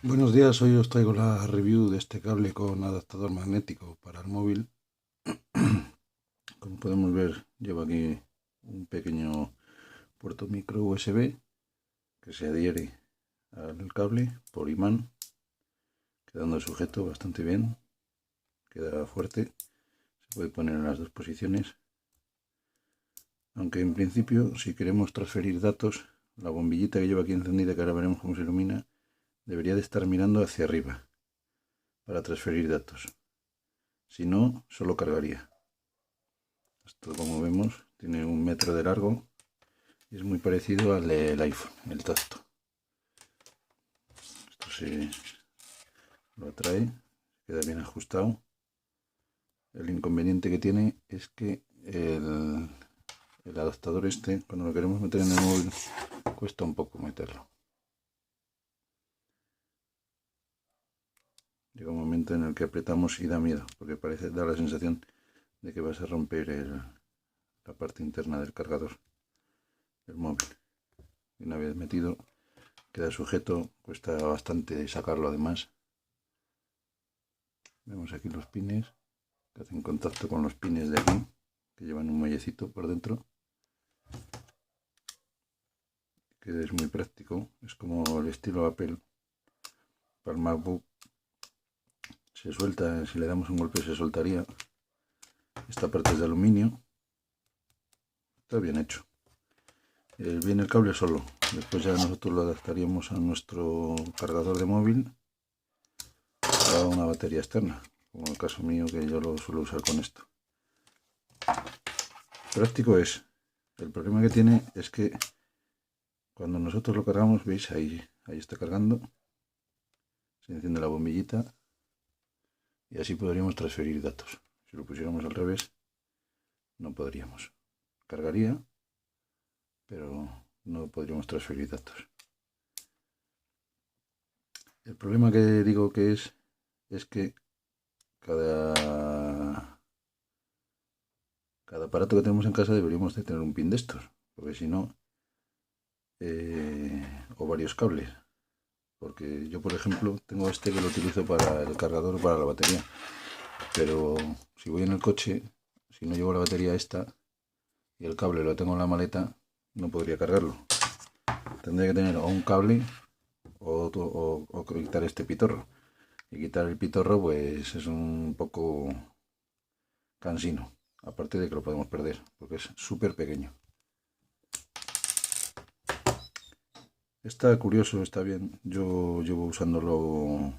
Buenos días, hoy os traigo la review de este cable con adaptador magnético para el móvil. Como podemos ver, lleva aquí un pequeño puerto micro USB que se adhiere al cable por imán, quedando sujeto bastante bien, queda fuerte, se puede poner en las dos posiciones. Aunque en principio, si queremos transferir datos, la bombillita que lleva aquí encendida, que ahora veremos cómo se ilumina, debería de estar mirando hacia arriba para transferir datos. Si no, solo cargaría. Esto, como vemos, tiene 1 metro de largo y es muy parecido al del iPhone, el tacto. Esto se lo atrae, queda bien ajustado. El inconveniente que tiene es que el adaptador este, cuando lo queremos meter en el móvil, cuesta un poco meterlo. Llega un momento en el que apretamos y da miedo, porque da la sensación de que vas a romper la parte interna del cargador del móvil. Y una vez metido, queda sujeto, cuesta bastante sacarlo además. Vemos aquí los pines que hacen contacto con los pines de aquí, que llevan un muellecito por dentro, que es muy práctico, es como el estilo Apple. Para el MacBook se suelta, si le damos un golpe se soltaría. Esta parte es de aluminio, está bien hecho. Viene el cable solo, después ya nosotros lo adaptaríamos a nuestro cargador de móvil a una batería externa, como en el caso mío, que yo lo suelo usar con esto. Práctico es. El problema que tiene es que cuando nosotros lo cargamos, veis, ahí está cargando, se enciende la bombillita y así podríamos transferir datos. Si lo pusiéramos al revés, no podríamos. Cargaría, pero no podríamos transferir datos. El problema que digo que es que cada aparato que tenemos en casa deberíamos de tener un pin de estos, porque si no, o varios cables. Porque yo, por ejemplo, tengo este que lo utilizo para el cargador, para la batería, pero si voy en el coche, si no llevo la batería esta y el cable lo tengo en la maleta, no podría cargarlo. Tendría que tener o un cable o quitar este pitorro. Y quitar el pitorro pues es un poco cansino, aparte de que lo podemos perder, porque es súper pequeño. Está curioso, está bien. Yo llevo usándolo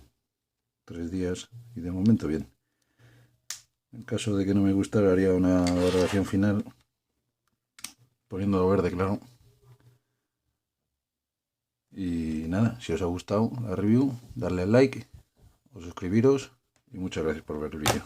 3 días y de momento bien. En caso de que no me gustara, haría una valoración final poniéndolo verde, claro. Y nada, si os ha gustado la review, darle al like o suscribiros y muchas gracias por ver el vídeo.